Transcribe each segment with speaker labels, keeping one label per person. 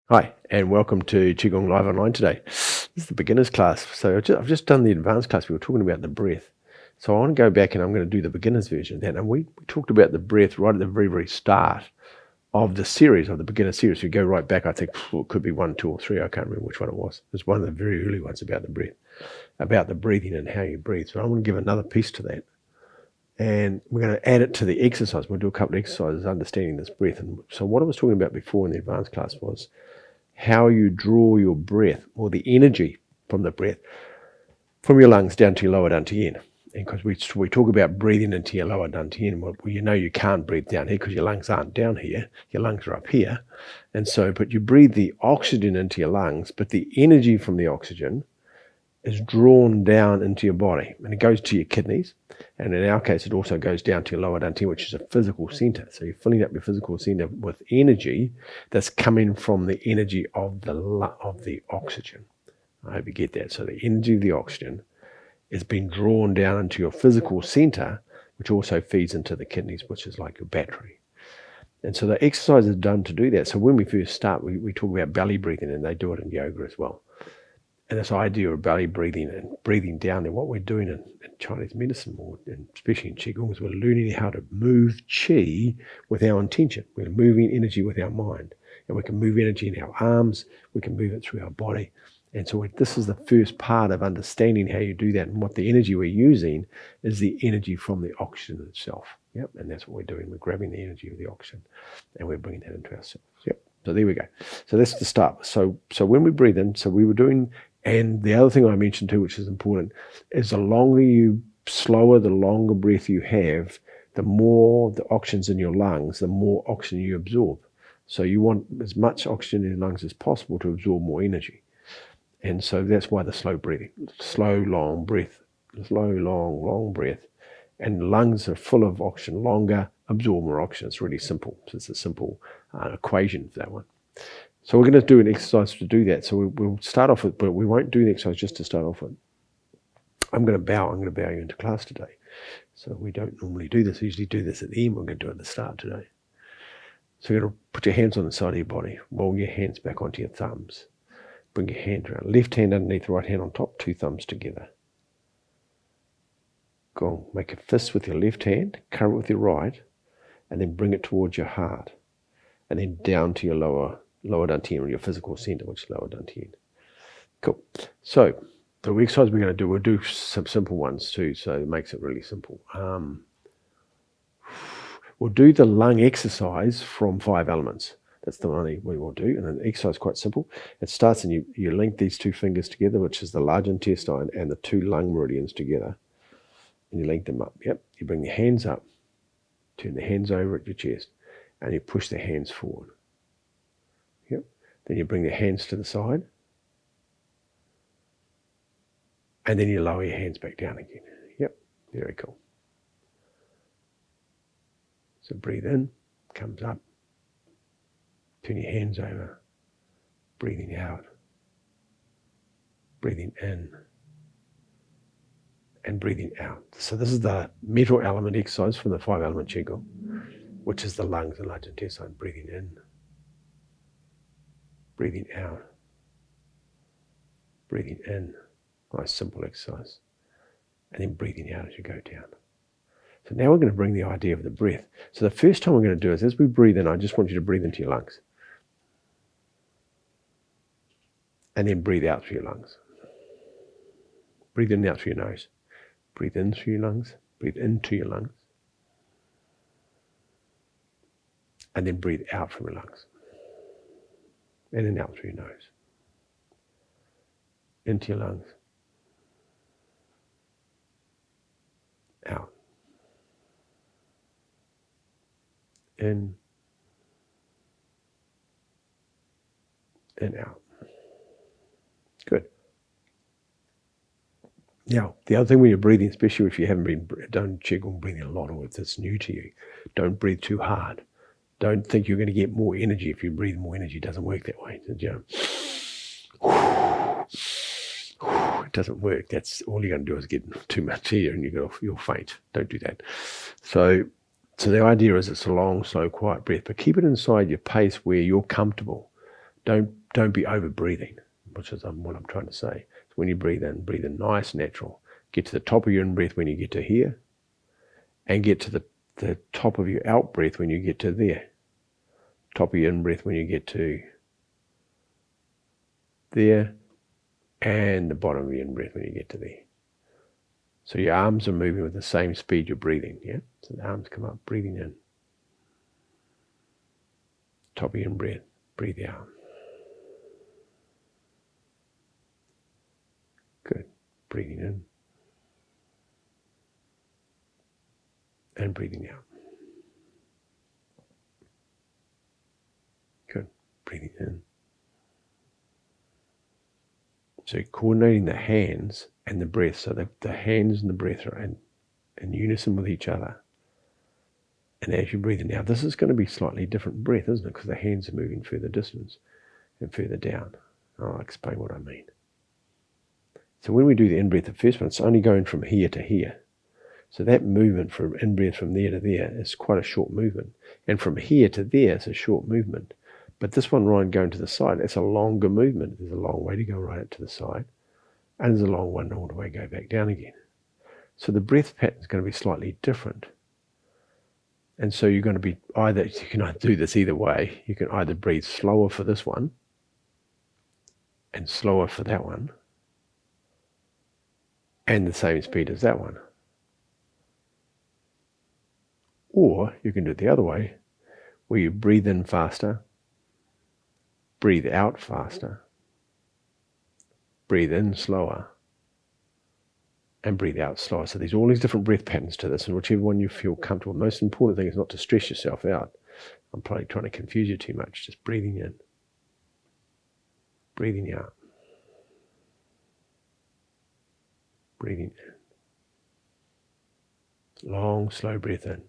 Speaker 1: Hi, and welcome to Qigong Live Online today. This is the beginner's class. So I've just done the advanced class. We were talking about the breath. So I want to go back and I'm going to do the beginner's version of that. And we talked about the breath right at the very, very start of the series, of the beginner series. We go right back, I think it could be 1, 2, or 3. I can't remember which one it was. It was one of the very early ones about the breath, about the breathing and how you breathe. So I want to give another piece to that. And we're going to add it to the exercise. We'll do a couple of exercises understanding this breath. And so what I was talking about before in the advanced class was how you draw your breath or the energy from the breath from your lungs down to your lower dantian. And because we talk about breathing into your lower dantian, well, you know you can't breathe down here because your lungs aren't down here. Your lungs are up here. And so, but you breathe the oxygen into your lungs, but the energy from the oxygen is drawn down into your body and it goes to your kidneys. And in our case, it also goes down to your lower dantian, which is a physical center. So you're filling up your physical center with energy that's coming from the energy of the oxygen. I hope you get that. So the energy of the oxygen is being drawn down into your physical center, which also feeds into the kidneys, which is like your battery. And so the exercise is done to do that. So when we first start, we talk about belly breathing, and they do it in yoga as well. And this idea of belly breathing and breathing down there, what we're doing in Chinese medicine, or especially in Qigong, is we're learning how to move qi with our intention. We're moving energy with our mind. And we can move energy in our arms, we can move it through our body. And so this is the first part of understanding how you do that. And what the energy we're using is the energy from the oxygen itself. Yep. And that's what we're doing. We're grabbing the energy of the oxygen and we're bringing that into ourselves. Yep. So there we go. So that's the start. So when we breathe in, so we were doing. And the other thing I mentioned too, which is important, is the longer breath you have, the more the oxygen's in your lungs, the more oxygen you absorb. So you want as much oxygen in your lungs as possible to absorb more energy. And so that's why the slow breathing, slow, long breath, slow, long breath. And lungs are full of oxygen, longer, absorb more oxygen. It's really simple. So it's a simple equation for that one. So we're going to do an exercise to do that. So we'll start off with, but we won't do the exercise just to start off with. I'm going to bow you into class today. So we don't normally do this. We usually do this at the end. We're going to do it at the start today. So you're going to put your hands on the side of your body. Roll your hands back onto your thumbs. Bring your hand around. Left hand underneath the right hand on top. 2 thumbs together. Go on. Make a fist with your left hand. Cover it with your right. And then bring it towards your heart. And then down to your lower dantian, or your physical center, which is lower dantian. Cool. So the exercise we're going to do, we'll do some simple ones too, so it makes it really simple. We'll do the lung exercise from 5 elements. That's the one we will do. And the exercise is quite simple. It starts and you link these 2 fingers together, which is the large intestine and the 2 lung meridians together. And you link them up. Yep. You bring your hands up, turn the hands over at your chest, and you push the hands forward. Yep. Then you bring the hands to the side. And then you lower your hands back down again. Yep. Very cool. So breathe in, comes up. Turn your hands over. Breathing out. Breathing in. And breathing out. So this is the metal element exercise from the 5 element Qigong, which is the lungs and large intestine. Breathing in. Breathing out. Breathing in. Nice simple exercise. And then breathing out as you go down. So now we're going to bring the idea of the breath. So the first time we're going to do is, as we breathe in, I just want you to breathe into your lungs. And then breathe out through your lungs. Breathe in and out through your nose. Breathe in through your lungs. Breathe into your lungs. And then breathe out from your lungs. In and out through your nose. Into your lungs. Out. In. And out. Good. Now, the other thing when you're breathing, especially if you haven't been done Qigong breathing a lot, or if it's new to you, don't breathe too hard. Don't think you're going to get more energy if you breathe more energy. It doesn't work that way. It doesn't work. That's all you're going to do is get too much air and you'll faint. Don't do that. So the idea is it's a long, slow, quiet breath, but keep it inside your pace where you're comfortable. Don't be over breathing, which is what I'm trying to say. So when you breathe in nice, natural. Get to the top of your in-breath when you get to here, and get to the top of your out-breath when you get to there. Top of your in-breath when you get to there, and the bottom of your in-breath when you get to there. So your arms are moving with the same speed you're breathing, yeah? So the arms come up, breathing in. Top of your in-breath, breathe out. Good. Breathing in. And breathing out. Good. Breathing in. So coordinating the hands and the breath, so that the hands and the breath are in unison with each other. And as you're breathing out, this is going to be slightly different breath, isn't it? Because the hands are moving further distance and further down. I'll explain what I mean. So when we do the in-breath, the first one, it's only going from here to here. So that movement from in-breath from there to there is quite a short movement. And from here to there is a short movement. But this one, Ryan, going to the side, it's a longer movement. There's a long way to go right up to the side. And there's a long one all the way go back down again. So the breath pattern is going to be slightly different. And so you're going to be you can either do this either way. You can either breathe slower for this one and slower for that one, and the same speed as that one. Or you can do it the other way, where you breathe in faster, breathe out faster, breathe in slower, and breathe out slower. So there's all these different breath patterns to this, and whichever one you feel comfortable. The most important thing is not to stress yourself out. I'm probably trying to confuse you too much. Just breathing in, breathing out, breathing in. Long, slow breath in.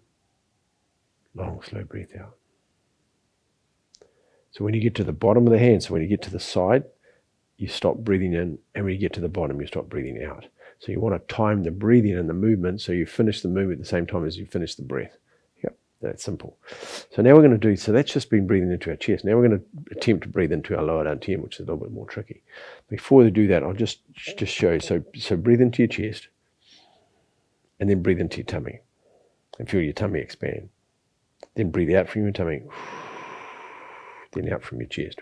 Speaker 1: Long, slow breath out. So when you get to the bottom of the hand, so when you get to the side, you stop breathing in, and when you get to the bottom, you stop breathing out. So you want to time the breathing and the movement so you finish the movement at the same time as you finish the breath. Yep, that's simple. So now we're going to do, so that's just been breathing into our chest. Now we're going to attempt to breathe into our lower dantian, which is a little bit more tricky. Before we do that, I'll just show you. So breathe into your chest, and then breathe into your tummy, and feel your tummy expand. Then breathe out from your tummy, then out from your chest.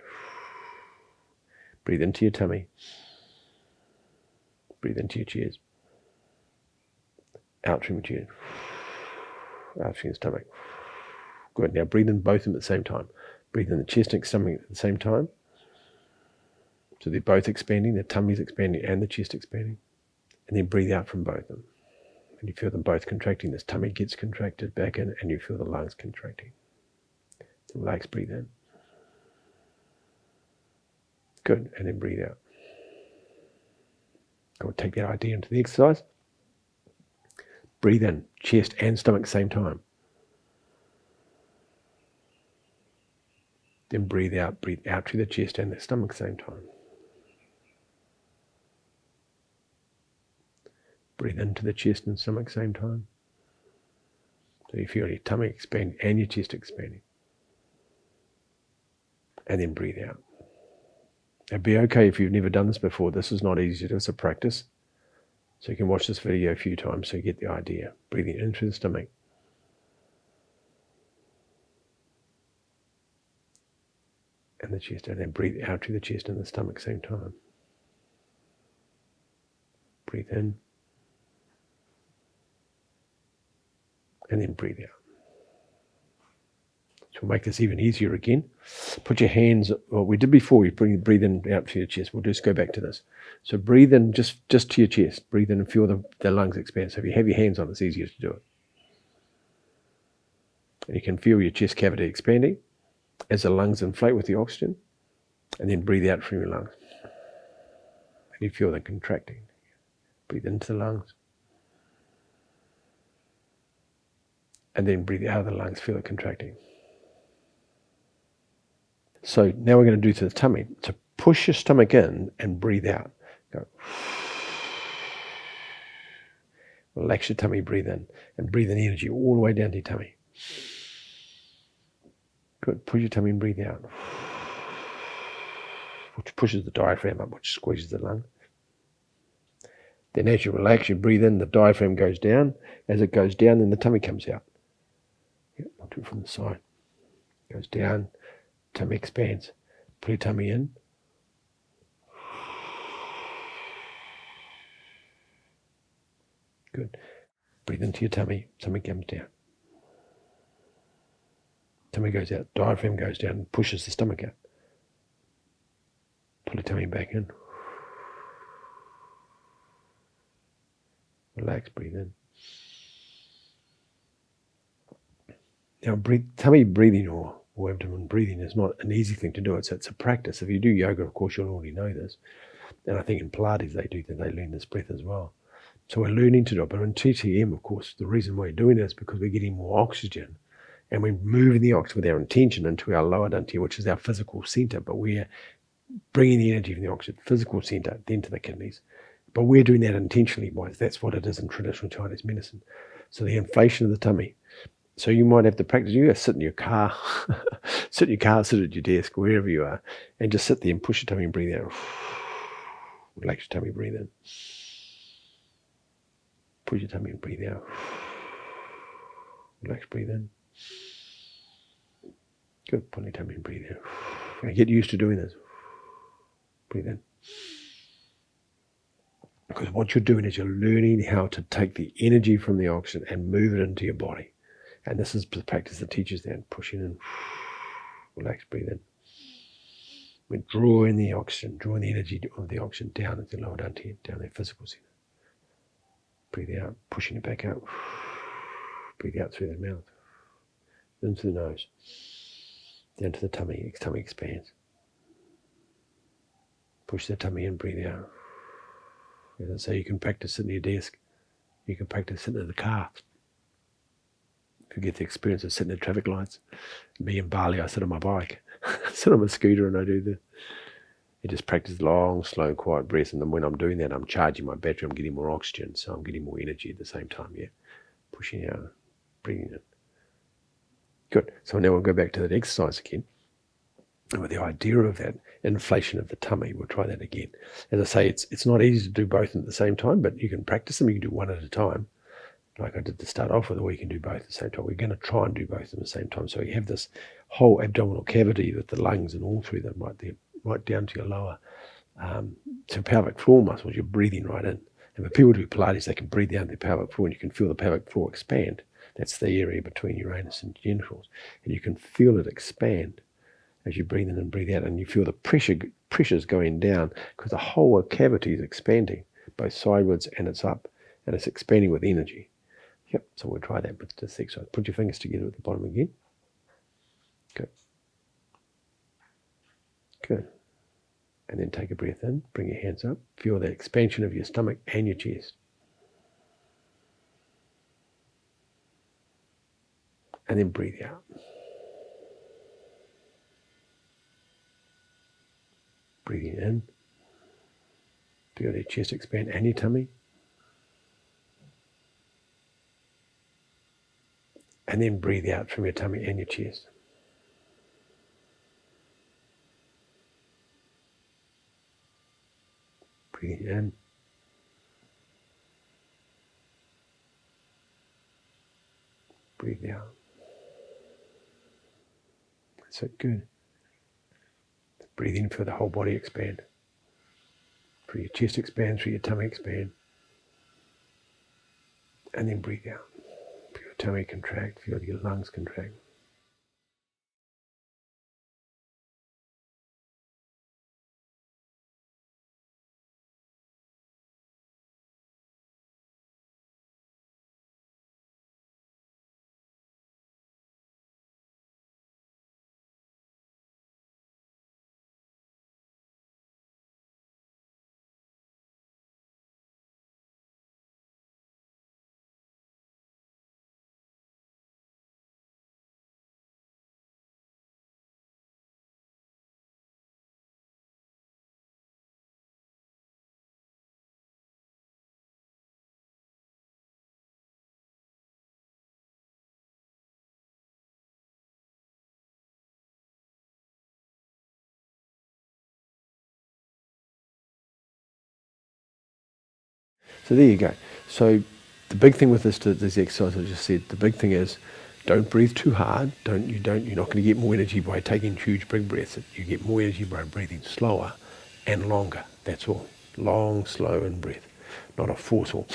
Speaker 1: Breathe into your tummy. Breathe into your chest. Out from your chest. Out from your stomach. Good. Now breathe in both of them at the same time. Breathe in the chest and stomach at the same time. So they're both expanding. The tummy's expanding and the chest expanding. And then breathe out from both of them. And you feel them both contracting. This tummy gets contracted back in, and you feel the lungs contracting. Relax, breathe in. Good. And then breathe out. Go and take that idea into the exercise. Breathe in, chest and stomach at the same time. Then breathe out through the chest and the stomach at the same time. Breathe into the chest and stomach at the same time. So you feel your tummy expanding and your chest expanding. And then breathe out. It'd be okay if you've never done this before. This is not easy to do. It's a practice. So you can watch this video a few times so you get the idea. Breathing in through the stomach. And the chest. And then breathe out through the chest and the stomach at the same time. Breathe in. And then breathe out. So we'll make this even easier again. Put your hands, what we did before, you breathe in out to your chest. We'll just go back to this. So breathe in just to your chest. Breathe in and feel the lungs expand. So if you have your hands on, it's easier to do it. And you can feel your chest cavity expanding as the lungs inflate with the oxygen. And then breathe out from your lungs. And you feel them contracting. Breathe into the lungs. And then breathe out of the lungs, feel it contracting. So now we're going to do to the tummy. So push your stomach in and breathe out. Go. Relax your tummy, breathe in. And breathe in energy all the way down to your tummy. Good. Push your tummy and breathe out. which pushes the diaphragm up, which squeezes the lung. Then as you relax, you breathe in, the diaphragm goes down. As it goes down, then the tummy comes out. Yep, I'll do it from the side. Goes down, tummy expands. Pull your tummy in. Good. Breathe into your tummy, tummy comes down. Tummy goes out, diaphragm goes down and pushes the stomach out. Pull the tummy back in. Relax, breathe in. Now, tummy breathing or abdomen breathing is not an easy thing to do. It's a practice. If you do yoga, of course, you'll already know this. And I think in Pilates they learn this breath as well. So we're learning to do it. But in TCM, of course, the reason we're doing it is because we're getting more oxygen. And we're moving the oxygen with our intention into our lower dantian, which is our physical center. But we're bringing the energy from the oxygen, physical center, then to the kidneys. But we're doing that intentionally, boys. That's what it is in traditional Chinese medicine. So the inflation of the tummy. So you might have to practice. You have to sit in your car, sit at your desk, wherever you are, and just sit there and push your tummy and breathe out. Relax your tummy, breathe in. Push your tummy and breathe out. Relax, breathe in. Good. Pull your tummy and breathe out. And get used to doing this. Breathe in. Because what you're doing is you're learning how to take the energy from the oxygen and move it into your body. And this is the practice that teaches that. Pushing in. Relax, breathe in. We're drawing the oxygen, drawing the energy of the oxygen down into the lower dantian, down their physical center. Breathe out, pushing it back out. Breathe out through the mouth. Into the nose. Down to the tummy. Tummy expands. Push the tummy in, breathe out. So you can practice sitting at your desk. You can practice sitting in the car. If you get the experience of sitting at traffic lights. Me in Bali, I sit on my bike. I sit on my scooter and I do this. You just practice long, slow, quiet breaths. And then when I'm doing that, I'm charging my battery. I'm getting more oxygen. So I'm getting more energy at the same time. Yeah. Pushing out, breathing in. Good. So now we'll go back to that exercise again. And with the idea of that inflation of the tummy, we'll try that again. As I say, it's not easy to do both at the same time, but you can practice them. You can do one at a time. Like I did to start off with, or you can do both at the same time. We're going to try and do both at the same time. So you have this whole abdominal cavity with the lungs and all through them, right down to your lower to pelvic floor muscles. You're breathing right in. And when people do Pilates, they can breathe down their pelvic floor, and you can feel the pelvic floor expand. That's the area between Uranus and genitals. And you can feel it expand as you breathe in and breathe out, and you feel the pressure's going down because the whole cavity is expanding, both sideways and it's up, and it's expanding with energy. Yep, so we'll try that with this exercise. Put your fingers together at the bottom again. Good. Good. And then take a breath in, bring your hands up, feel the expansion of your stomach and your chest. And then breathe out. Breathing in, feel your chest expand and your tummy. And then breathe out from your tummy and your chest. Breathing in. Breathe out. That's it, good. Breathe in, feel the whole body expand. Feel your chest expand, feel your tummy expand. And then breathe out. Feel your tummy contract, feel your lungs contract. So there you go. So the big thing with this exercise, I just said, the big thing is don't breathe too hard. You're not going to get more energy by taking huge big breaths. You get more energy by breathing slower and longer. That's all. Long, slow in breath, not a forceful.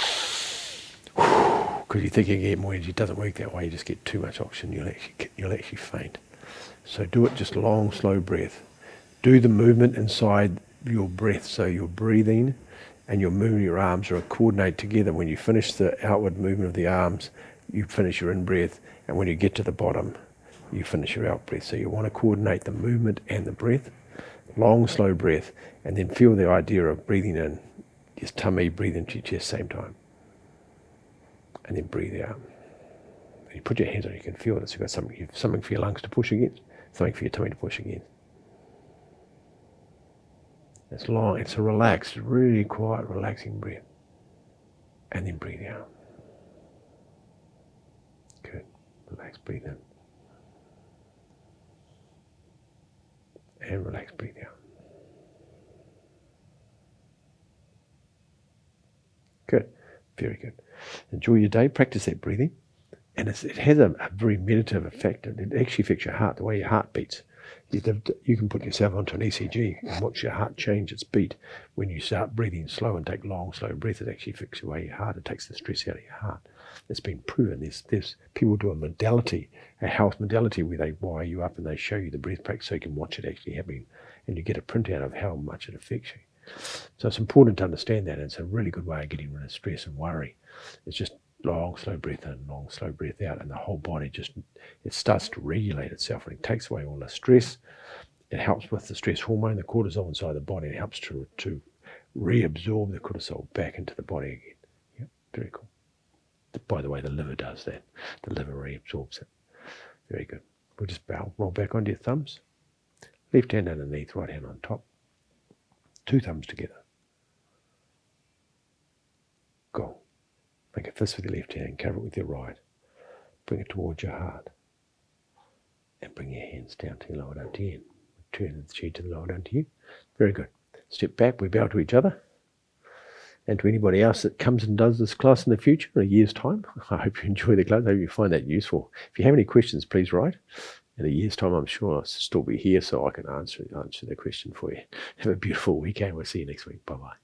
Speaker 1: Because you think you can get more energy. It doesn't work that way. You just get too much oxygen. You'll actually faint. So do it just long, slow breath. Do the movement inside your breath. So you're breathing and you're moving your arms are coordinate together. When you finish the outward movement of the arms, you finish your in-breath. And when you get to the bottom, you finish your out-breath. So you want to coordinate the movement and the breath. Long, slow breath. And then feel the idea of breathing in your tummy, breathe into your chest same time. And then breathe out. And you put your hands on it, you can feel it. So you've got something for your lungs to push against, something for your tummy to push against. It's long, it's a relaxed, really quiet, relaxing breath. And then breathe out. Good. Relax, breathe in. And relax, breathe out. Good. Very good. Enjoy your day. Practice that breathing. And it has a very meditative effect. It actually affects your heart, the way your heart beats. You can put yourself onto an ECG and watch your heart change its beat. When you start breathing slow and take long, slow breaths, it actually affects the way your heart. It takes the stress out of your heart. It's been proven. There's people do a health modality, where they wire you up and they show you the breath practice so you can watch it actually happening, and you get a printout of how much it affects you. So it's important to understand that, and it's a really good way of getting rid of stress and worry. It's just long, slow breath in, long, slow breath out, and the whole body it starts to regulate itself, and it takes away all the stress. It helps with the stress hormone, the cortisol inside the body. It helps to reabsorb the cortisol back into the body again. Yeah, very cool. By the way, the liver does that. The liver reabsorbs it. Very good. We'll just roll back onto your thumbs. Left hand underneath, right hand on top. Two thumbs together. Go. Make a fist with your left hand, cover it with your right. Bring it towards your heart. And bring your hands down to your lower down to you. Turn the chair to the lower down to you. Very good. Step back, we bow to each other. And to anybody else that comes and does this class in the future, in a year's time, I hope you enjoy the class. I hope you find that useful. If you have any questions, please write. In a year's time, I'm sure I'll still be here so I can answer the question for you. Have a beautiful weekend. We'll see you next week. Bye-bye.